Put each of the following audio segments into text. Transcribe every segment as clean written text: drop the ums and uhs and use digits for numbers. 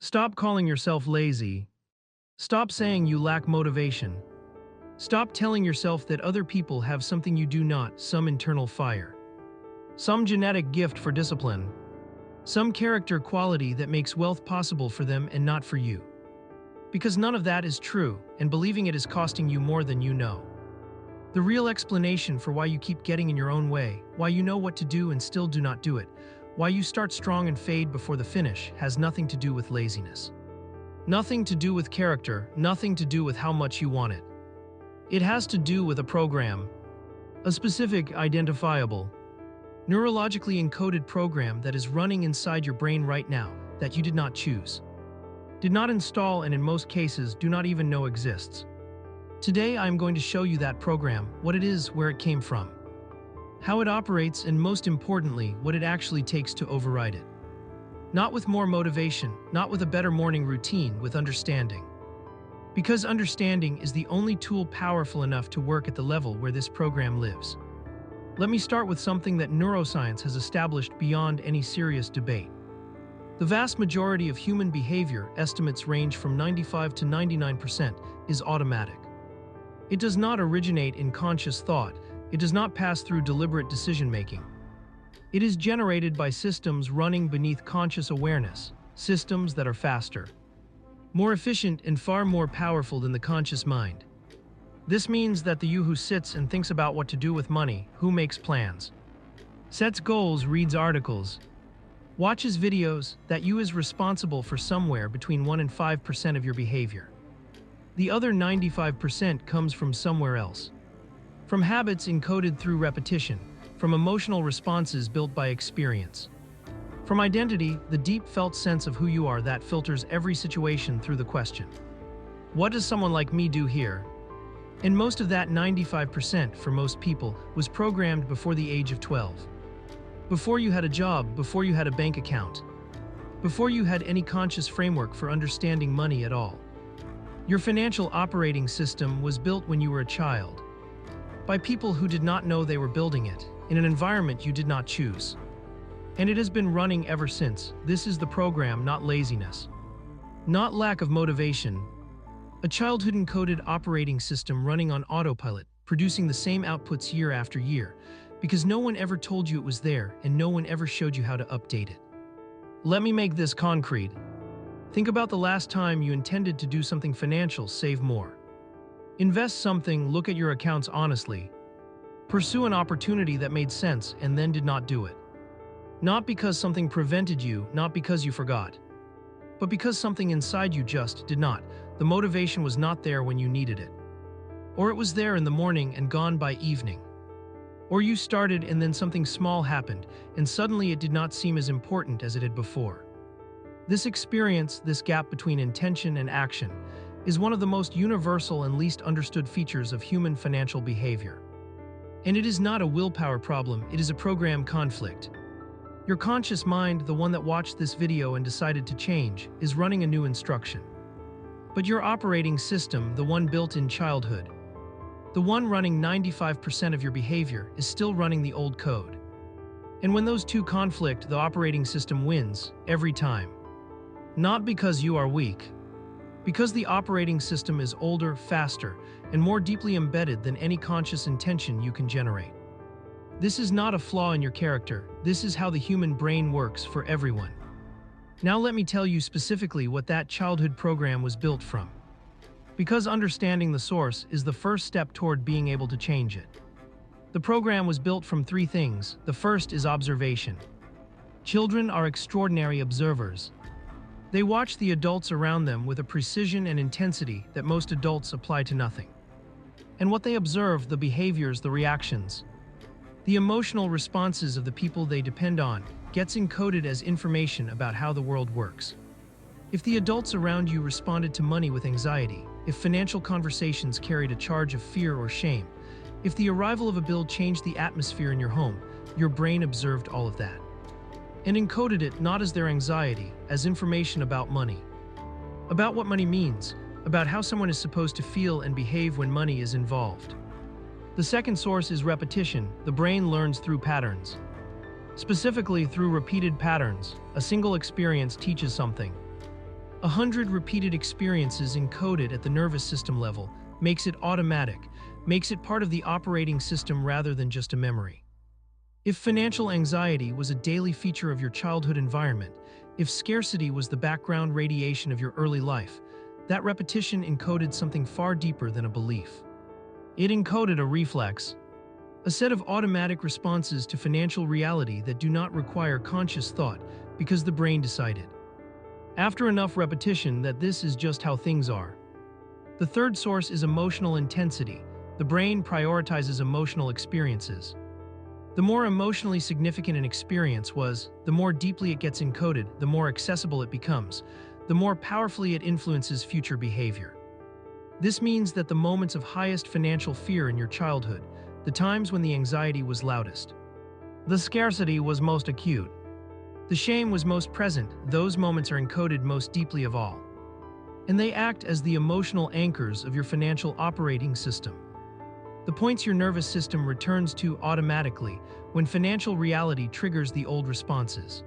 Stop calling yourself lazy. Stop saying you lack motivation. Stop telling yourself that other people have something you do not, some internal fire, some genetic gift for discipline, some character quality that makes wealth possible for them and not for you. Because none of that is true, and believing it is costing you more than you know. The real explanation for why you keep getting in your own way, why you know what to do and still do not do it, why you start strong and fade before the finish, has nothing to do with laziness. Nothing to do with character, nothing to do with how much you want it. It has to do with a program, a specific, identifiable, neurologically encoded program that is running inside your brain right now that you did not choose, did not install, and in most cases do not even know exists. Today I am going to show you that program, what it is, where it came from, how it operates, and most importantly, what it actually takes to override it. Not with more motivation, not with a better morning routine, with understanding. Because understanding is the only tool powerful enough to work at the level where this program lives. Let me start with something that neuroscience has established beyond any serious debate. The vast majority of human behavior, estimates range from 95 to 99%, is automatic. It does not originate in conscious thought. It does not pass through deliberate decision-making. It is generated by systems running beneath conscious awareness, systems that are faster, more efficient, and far more powerful than the conscious mind. This means that the you who sits and thinks about what to do with money, who makes plans, sets goals, reads articles, watches videos, that you is responsible for somewhere between 1 and 5% of your behavior. The other 95% comes from somewhere else. From habits encoded through repetition, from emotional responses built by experience, from identity, the deep felt sense of who you are that filters every situation through the question, what does someone like me do here? And most of that 95% for most people was programmed before the age of 12. Before you had a job, before you had a bank account, before you had any conscious framework for understanding money at all. Your financial operating system was built when you were a child, by people who did not know they were building it, in an environment you did not choose. And it has been running ever since. This is the program, not laziness, not lack of motivation. A childhood encoded operating system running on autopilot, producing the same outputs year after year, because no one ever told you it was there and no one ever showed you how to update it. Let me make this concrete. Think about the last time you intended to do something financial, save more, invest something, look at your accounts honestly, pursue an opportunity that made sense, and then did not do it. Not because something prevented you, not because you forgot, but because something inside you just did not. The motivation was not there when you needed it. Or it was there in the morning and gone by evening. Or you started and then something small happened, and suddenly it did not seem as important as it had before. This experience, this gap between intention and action, is one of the most universal and least understood features of human financial behavior. And it is not a willpower problem, it is a program conflict. Your conscious mind, the one that watched this video and decided to change, is running a new instruction. But your operating system, the one built in childhood, the one running 95% of your behavior, is still running the old code. And when those two conflict, the operating system wins, every time. Not because you are weak, because the operating system is older, faster, and more deeply embedded than any conscious intention you can generate. This is not a flaw in your character, this is how the human brain works for everyone. Now let me tell you specifically what that childhood program was built from. Because understanding the source is the first step toward being able to change it. The program was built from three things. The first is observation. Children are extraordinary observers. They watch the adults around them with a precision and intensity that most adults apply to nothing. And what they observe, the behaviors, the reactions, the emotional responses of the people they depend on, gets encoded as information about how the world works. If the adults around you responded to money with anxiety, if financial conversations carried a charge of fear or shame, if the arrival of a bill changed the atmosphere in your home, your brain observed all of that and encoded it not as their anxiety, as information about money, about what money means, about how someone is supposed to feel and behave when money is involved. The second source is repetition. The brain learns through patterns. Specifically through repeated patterns, a single experience teaches something. 100 repeated experiences encoded at the nervous system level makes it automatic, makes it part of the operating system rather than just a memory. If financial anxiety was a daily feature of your childhood environment, if scarcity was the background radiation of your early life, that repetition encoded something far deeper than a belief. It encoded a reflex, a set of automatic responses to financial reality that do not require conscious thought because the brain decided, after enough repetition, that this is just how things are. The third source is emotional intensity. The brain prioritizes emotional experiences. The more emotionally significant an experience was, the more deeply it gets encoded, the more accessible it becomes, the more powerfully it influences future behavior. This means that the moments of highest financial fear in your childhood, the times when the anxiety was loudest, the scarcity was most acute, the shame was most present, those moments are encoded most deeply of all. And they act as the emotional anchors of your financial operating system. The points your nervous system returns to automatically when financial reality triggers the old responses.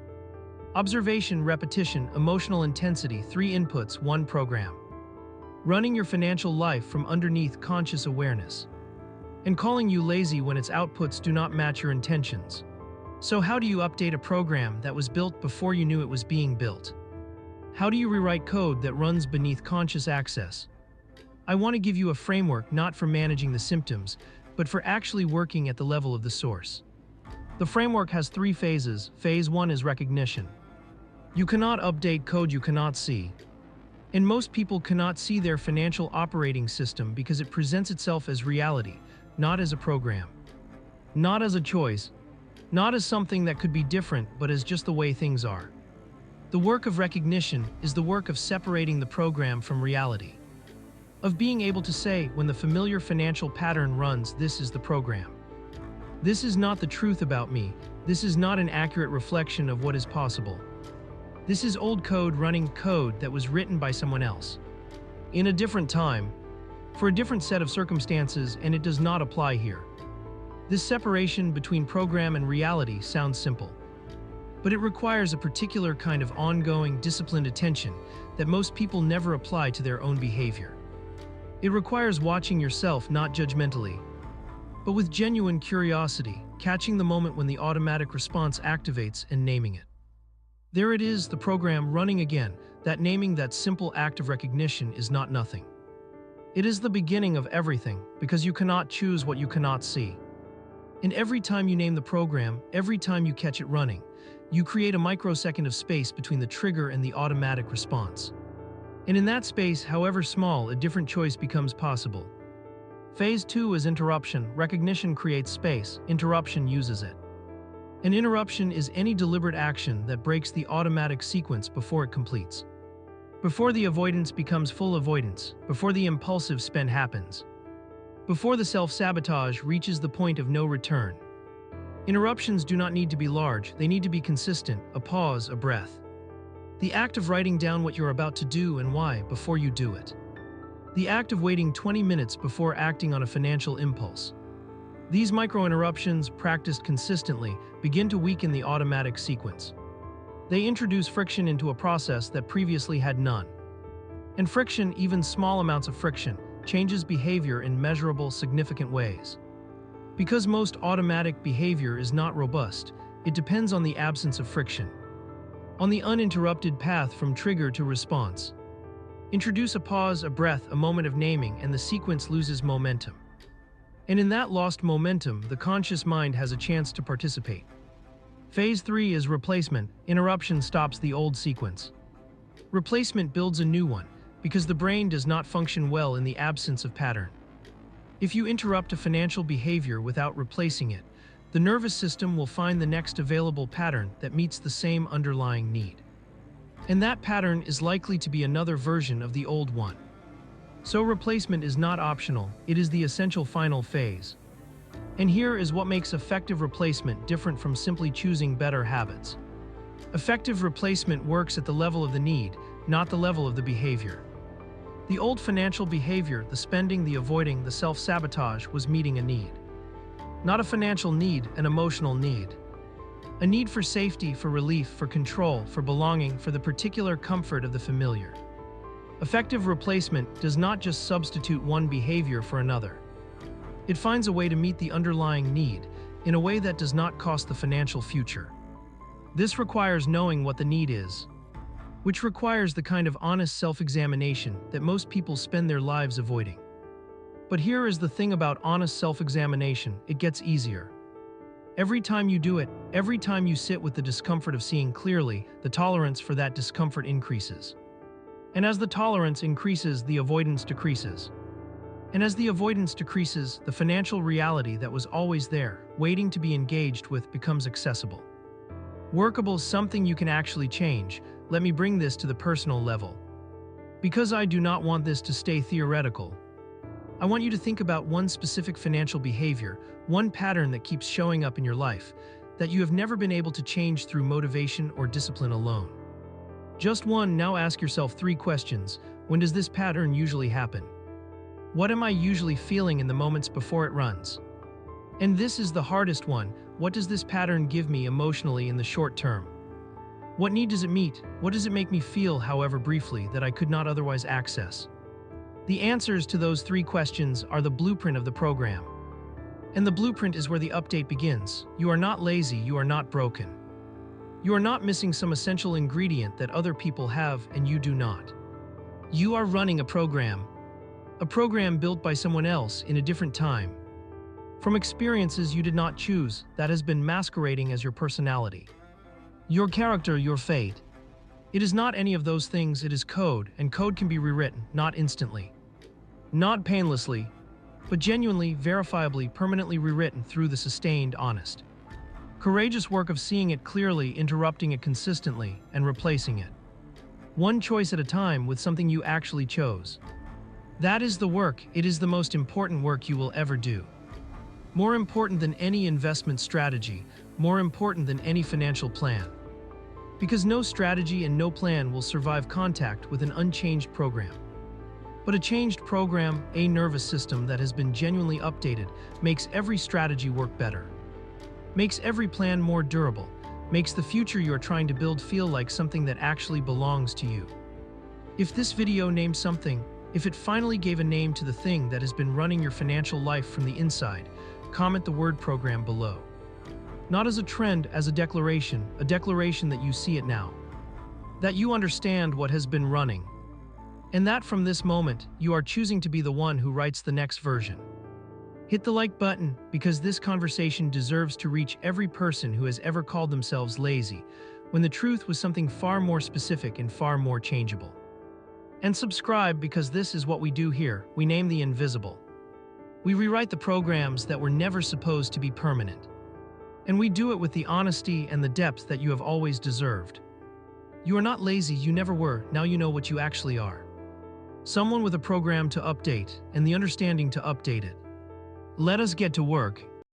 Observation, repetition, emotional intensity, 3 inputs, 1 program. Running your financial life from underneath conscious awareness. And calling you lazy when its outputs do not match your intentions. So how do you update a program that was built before you knew it was being built? How do you rewrite code that runs beneath conscious access? I want to give you a framework not for managing the symptoms, but for actually working at the level of the source. The framework has 3 phases. Phase 1 is recognition. You cannot update code you cannot see. And most people cannot see their financial operating system because it presents itself as reality, not as a program. Not as a choice, not as something that could be different, but as just the way things are. The work of recognition is the work of separating the program from reality. Of being able to say, when the familiar financial pattern runs, this is the program. This is not the truth about me. This is not an accurate reflection of what is possible. This is old code running code that was written by someone else, in a different time, for a different set of circumstances, and it does not apply here. This separation between program and reality sounds simple, but it requires a particular kind of ongoing, disciplined attention that most people never apply to their own behavior. It requires watching yourself not judgmentally, but with genuine curiosity, catching the moment when the automatic response activates and naming it. There it is, the program running again. That naming, that simple act of recognition is not nothing. It is the beginning of everything, because you cannot choose what you cannot see. And every time you name the program, every time you catch it running, you create a microsecond of space between the trigger and the automatic response. And in that space, however small, a different choice becomes possible. Phase 2 is interruption. Recognition creates space, interruption uses it. An interruption is any deliberate action that breaks the automatic sequence before it completes. Before the avoidance becomes full avoidance, before the impulsive spend happens. Before the self-sabotage reaches the point of no return. Interruptions do not need to be large, they need to be consistent, a pause, a breath. The act of writing down what you're about to do and why before you do it. The act of waiting 20 minutes before acting on a financial impulse. These micro-interruptions, practiced consistently, begin to weaken the automatic sequence. They introduce friction into a process that previously had none. And friction, even small amounts of friction, changes behavior in measurable, significant ways. Because most automatic behavior is not robust, it depends on the absence of friction. On the uninterrupted path from trigger to response. Introduce a pause, a breath, a moment of naming, and the sequence loses momentum. And in that lost momentum, the conscious mind has a chance to participate. Phase 3 is replacement. Interruption stops the old sequence. Replacement builds a new one, because the brain does not function well in the absence of pattern. If you interrupt a financial behavior without replacing it, the nervous system will find the next available pattern that meets the same underlying need. And that pattern is likely to be another version of the old one. So replacement is not optional, it is the essential final phase. And here is what makes effective replacement different from simply choosing better habits. Effective replacement works at the level of the need, not the level of the behavior. The old financial behavior, the spending, the avoiding, the self-sabotage, was meeting a need. Not a financial need, an emotional need. A need for safety, for relief, for control, for belonging, for the particular comfort of the familiar. Effective replacement does not just substitute one behavior for another. It finds a way to meet the underlying need in a way that does not cost the financial future. This requires knowing what the need is, which requires the kind of honest self-examination that most people spend their lives avoiding. But here is the thing about honest self-examination: it gets easier. Every time you do it, every time you sit with the discomfort of seeing clearly, the tolerance for that discomfort increases. And as the tolerance increases, the avoidance decreases. And as the avoidance decreases, the financial reality that was always there, waiting to be engaged with, becomes accessible. Workable, something you can actually change. Let me bring this to the personal level. Because I do not want this to stay theoretical, I want you to think about one specific financial behavior, one pattern that keeps showing up in your life, that you have never been able to change through motivation or discipline alone. Just one. Now ask yourself 3 questions. When does this pattern usually happen? What am I usually feeling in the moments before it runs? And this is the hardest one. What does this pattern give me emotionally in the short term? What need does it meet? What does it make me feel, however briefly, that I could not otherwise access? The answers to those 3 questions are the blueprint of the program. And the blueprint is where the update begins. You are not lazy, you are not broken. You are not missing some essential ingredient that other people have and you do not. You are running a program built by someone else in a different time, from experiences you did not choose, that has been masquerading as your personality, your character, your fate. It is not any of those things. It is code, and code can be rewritten, not instantly, not painlessly, but genuinely, verifiably, permanently rewritten through the sustained, honest, courageous work of seeing it clearly, interrupting it consistently, and replacing it, one choice at a time, with something you actually chose. That is the work. It is the most important work you will ever do. More important than any investment strategy, more important than any financial plan. Because no strategy and no plan will survive contact with an unchanged program. But a changed program, a nervous system that has been genuinely updated, makes every strategy work better, makes every plan more durable, makes the future you're trying to build feel like something that actually belongs to you. If this video named something, if it finally gave a name to the thing that has been running your financial life from the inside, comment the word program below. Not as a trend, as a declaration that you see it now, that you understand what has been running, and that from this moment, you are choosing to be the one who writes the next version. Hit the like button, because this conversation deserves to reach every person who has ever called themselves lazy, when the truth was something far more specific and far more changeable. And subscribe, because this is what we do here. We name the invisible. We rewrite the programs that were never supposed to be permanent. And we do it with the honesty and the depth that you have always deserved. You are not lazy, you never were. Now you know what you actually are. Someone with a program to update and the understanding to update it. Let us get to work.